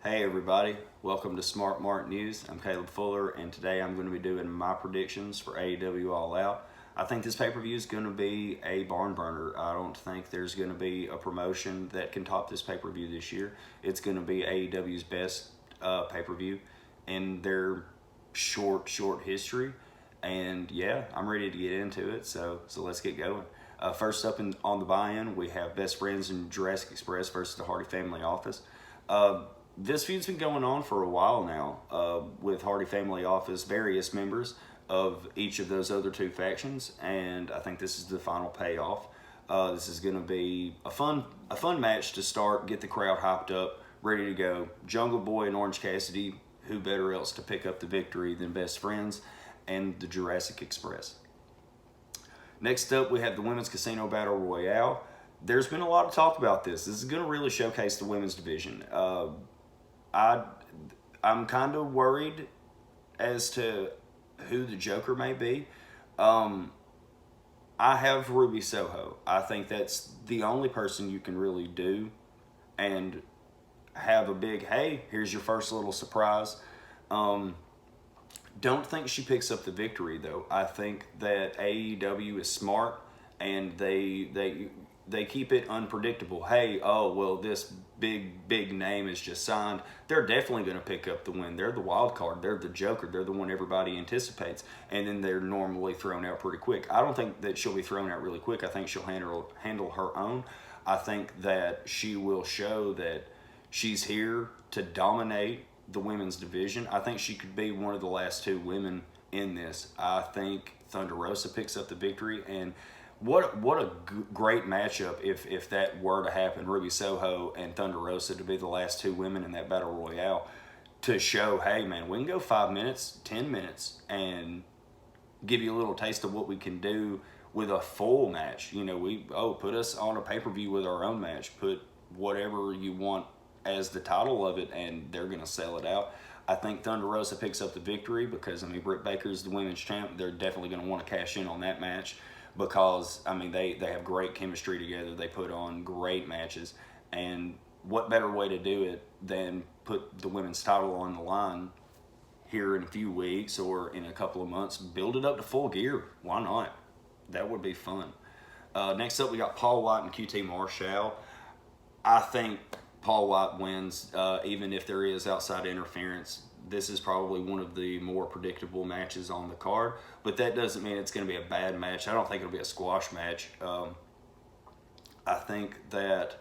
Hey everybody, welcome to Smart Mark News. I'm Caleb Fuller, and today I'm going to be doing my predictions for AEW All Out. I think this pay-per-view is going to be a barn burner. I don't think there's going to be a promotion that can top this pay-per-view this year. It's going to be AEW's best pay-per-view in their short history. And yeah, I'm ready to get into it, so let's get going. First up on the buy-in, we have Best Friends and Jurassic Express versus the Hardy Family Office. This feud's been going on for a while now with Hardy Family Office, various members of each of those other two factions, and I think this is the final payoff. This is going to be a fun match to start, get the crowd hyped up, ready to go. Jungle Boy and Orange Cassidy, who better else to pick up the victory than Best Friends and the Jurassic Express. Next up, we have the Women's Casino Battle Royale. There's been a lot of talk about this. This is going to really showcase the women's division. I'm kind of worried as to who the Joker may be. I have Ruby Soho. I think that's the only person you can really do and have a big, hey, here's your first little surprise. Don't think she picks up the victory, though. I think that AEW is smart, and they keep it unpredictable. Hey, oh, well, this big name is just signed. They're definitely going to pick up the win. They're the wild card. They're the Joker. They're the one everybody anticipates. And then they're normally thrown out pretty quick. I don't think that she'll be thrown out really quick. I think she'll handle her own. I think that she will show that she's here to dominate the women's division. I think she could be one of the last two women in this. I think Thunder Rosa picks up the victory, and what a great matchup if that were to happen. Ruby Soho and Thunder Rosa to be the last two women in that Battle Royale, to show, hey man, we can go 5 minutes, 10 minutes, and give you a little taste of what we can do with a full match. You know, put us on a pay-per-view with our own match. Put whatever you want as the title of it, and they're going to sell it out. I think Thunder Rosa picks up the victory because, I mean, Britt Baker's the women's champ. They're definitely going to want to cash in on that match because, I mean, they have great chemistry together. They put on great matches, and what better way to do it than put the women's title on the line here in a few weeks or in a couple of months, build it up to full gear. Why not? That would be fun. Next up, we got Paul White and QT Marshall. I think Paul White wins, even if there is outside interference. This is probably one of the more predictable matches on the card, but that doesn't mean it's going to be a bad match. I don't think it'll be a squash match. I think that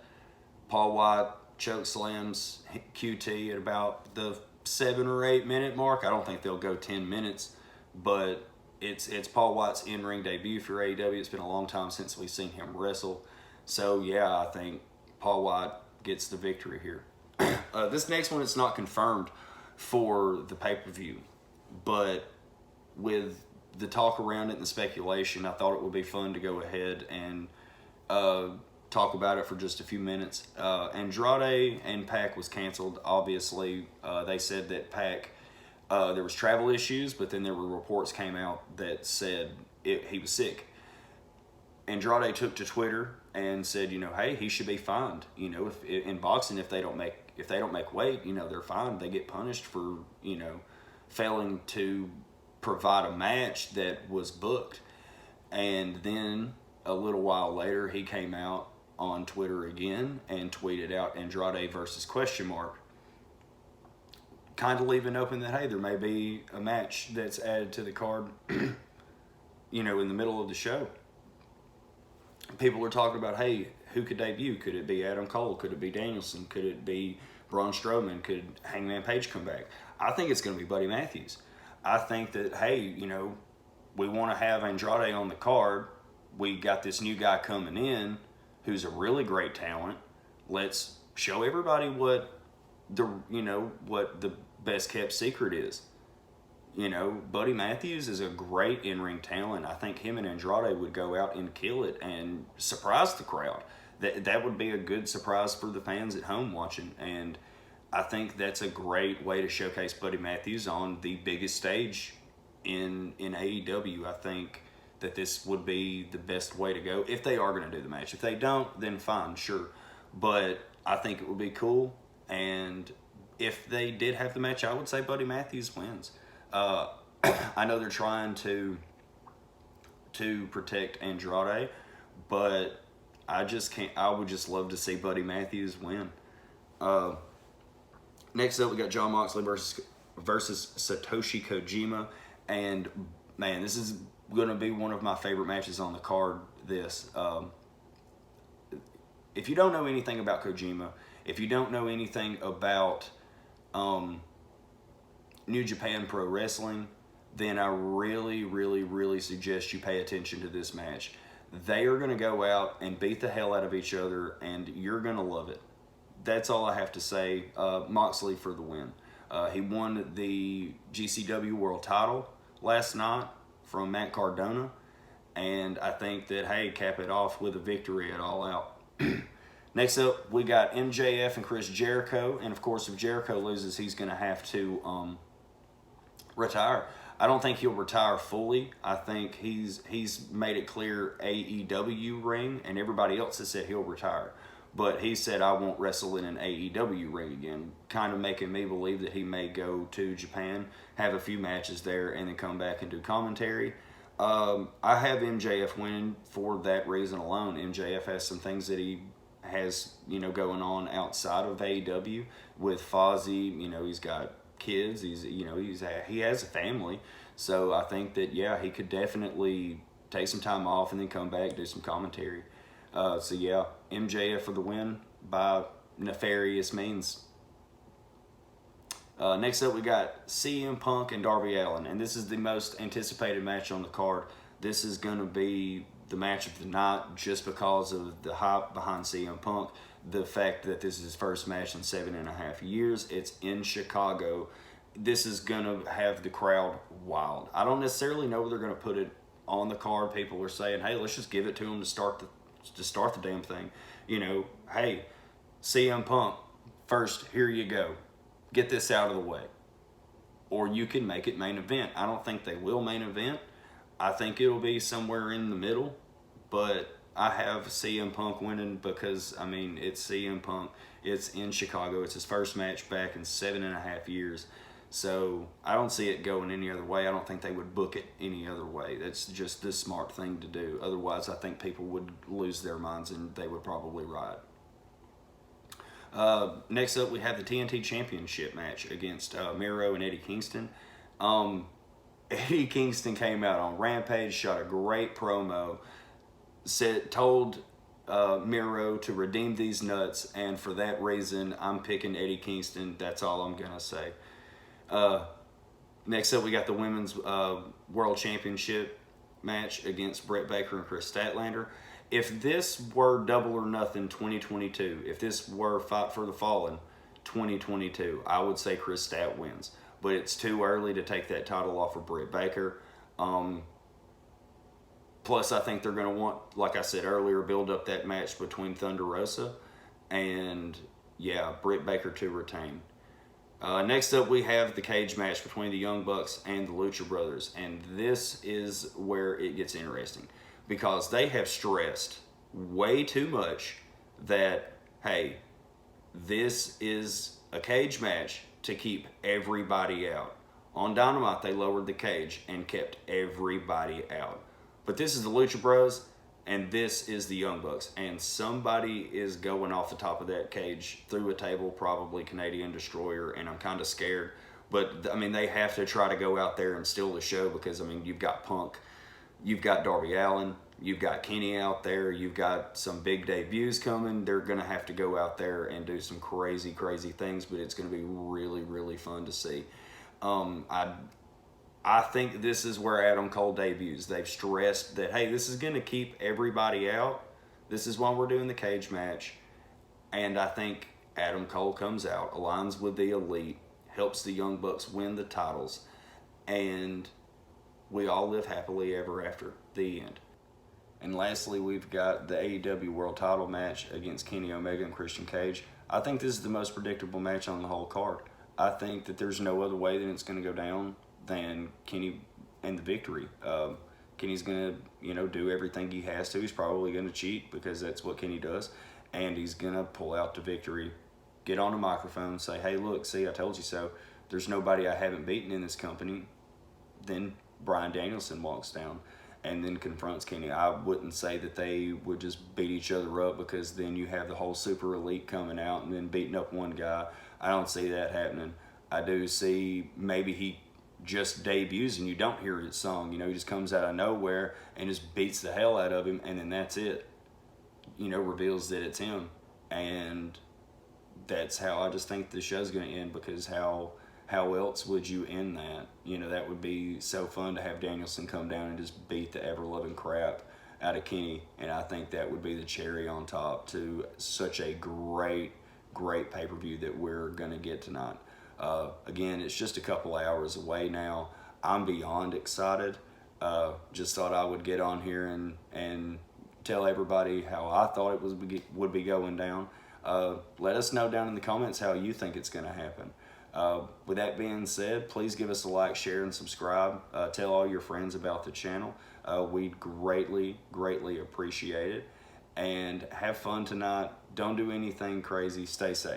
Paul White choke slams QT at about the 7 or 8 minute mark. I don't think they'll go 10 minutes, but it's Paul White's in-ring debut for AEW. It's been a long time since we've seen him wrestle. So yeah, I think Paul White gets the victory here. This next one, it's not confirmed for the pay-per-view, but with the talk around it and the speculation, I thought it would be fun to go ahead and talk about it for just a few minutes. Andrade and Pac was canceled. Obviously, they said that Pac, there was travel issues, but then there were reports came out that said he was sick. Andrade took to Twitter and said, you know, hey, he should be fined. You know, if in boxing, if they don't make weight, you know, they're fined. They get punished for, you know, failing to provide a match that was booked. And then a little while later, he came out on Twitter again and tweeted out Andrade versus ? Kind of leaving open that, hey, there may be a match that's added to the card, you know, in the middle of the show. People are talking about, hey, who could debut? Could it be Adam Cole? Could it be Danielson? Could it be Braun Strowman? Could Hangman Page come back? I think it's going to be Buddy Matthews. I think that, hey, you know, we want to have Andrade on the card. We got this new guy coming in who's a really great talent. Let's show everybody what the best kept secret is. You know, Buddy Matthews is a great in-ring talent. I think him and Andrade would go out and kill it and surprise the crowd. That would be a good surprise for the fans at home watching. And I think that's a great way to showcase Buddy Matthews on the biggest stage in AEW. I think that this would be the best way to go if they are going to do the match. If they don't, then fine, sure. But I think it would be cool. And if they did have the match, I would say Buddy Matthews wins. I know they're trying to protect Andrade, but I just can't. I would just love to see Buddy Matthews win. Next up, we got Jon Moxley versus Satoshi Kojima, and man, this is going to be one of my favorite matches on the card. If you don't know anything about Kojima, if you don't know anything about New Japan Pro Wrestling, then I really, really, really suggest you pay attention to this match. They are going to go out and beat the hell out of each other, and you're going to love it. That's all I have to say. Moxley for the win. He won the GCW World Title last night from Matt Cardona, and I think that, hey, cap it off with a victory at All Out. Next up, we got MJF and Chris Jericho, and of course, if Jericho loses, he's going to have to retire. I don't think he'll retire fully. I think he's made it clear AEW ring, and everybody else has said he'll retire. But he said, I won't wrestle in an AEW ring again, kind of making me believe that he may go to Japan, have a few matches there, and then come back and do commentary. I have MJF winning for that reason alone. MJF has some things that he has, going on outside of AEW with Fozzy. He's got kids. He has a family. So I think that, yeah, he could definitely take some time off and then come back, do some commentary. So yeah, MJF for the win by nefarious means. Next up, we got CM Punk and Darby Allin, and this is the most anticipated match on the card. This is going to be the match of the night just because of the hype behind CM Punk, the fact that this is his first match in 7.5 years. It's in Chicago. This is going to have the crowd wild. I don't necessarily know where they're going to put it on the card. People are saying, hey, let's just give it to them to start the damn thing. Hey, CM Punk, first, here you go. Get this out of the way. Or you can make it main event. I don't think they will main event. I think it'll be somewhere in the middle. But I have CM Punk winning because, it's CM Punk. It's in Chicago. It's his first match back in 7.5 years. So I don't see it going any other way. I don't think they would book it any other way. That's just the smart thing to do. Otherwise, I think people would lose their minds and they would probably riot. Next up, we have the TNT Championship match against Miro and Eddie Kingston. Eddie Kingston came out on Rampage, shot a great promo, told Miro to redeem these nuts, and for that reason, I'm picking Eddie Kingston. That's all I'm going to say. Next up, we got the Women's World Championship match against Britt Baker and Chris Statlander. If this were Double or Nothing 2022, if this were Fight for the Fallen 2022, I would say Chris Stat wins. But it's too early to take that title off of Britt Baker. Plus, I think they're going to want, like I said earlier, build up that match between Thunder Rosa and, Britt Baker to retain. Next up, we have the cage match between the Young Bucks and the Lucha Brothers. And this is where it gets interesting because they have stressed way too much that, hey, this is a cage match to keep everybody out. On Dynamite, they lowered the cage and kept everybody out. But this is the Lucha Bros, and this is the Young Bucks. And somebody is going off the top of that cage through a table, probably Canadian Destroyer, and I'm kind of scared. But, they have to try to go out there and steal the show because, you've got Punk, you've got Darby Allin, you've got Kenny out there, you've got some big debuts coming. They're going to have to go out there and do some crazy, crazy things, but it's going to be really, really fun to see. I think this is where Adam Cole debuts. They've stressed that, hey, this is going to keep everybody out. This is why we're doing the cage match. And I think Adam Cole comes out, aligns with the Elite, helps the Young Bucks win the titles, and we all live happily ever after. The end. And lastly, we've got the AEW World Title match against Kenny Omega and Christian Cage. I think this is the most predictable match on the whole card. I think that there's no other way that it's going to go down than Kenny and the victory. Kenny's going to, do everything he has to. He's probably going to cheat because that's what Kenny does. And he's going to pull out the victory get on a microphone, say, hey, look, see, I told you so. There's nobody I haven't beaten in this company. Then Bryan Danielson walks down and then confronts Kenny. I wouldn't say that they would just beat each other up, because then you have the whole super elite coming out and then beating up one guy. I don't see that happening. I do see maybe he just debuts and you don't hear his song. You know, he just comes out of nowhere and just beats the hell out of him, and then that's it. You know, reveals that it's him. And that's how I just think the show's going to end, because how else would you end that? You know, that would be so fun to have Danielson come down and just beat the ever-loving crap out of Kenny, and I think that would be the cherry on top to such a great pay-per-view that we're going to get tonight. Again, it's just a couple hours away now. I'm beyond excited. Just thought I would get on here and tell everybody how I thought it would be going down. Let us know down in the comments how you think it's going to happen. With that being said, please give us a like, share, and subscribe. Tell all your friends about the channel. We'd greatly appreciate it. And have fun tonight. Don't do anything crazy. Stay safe.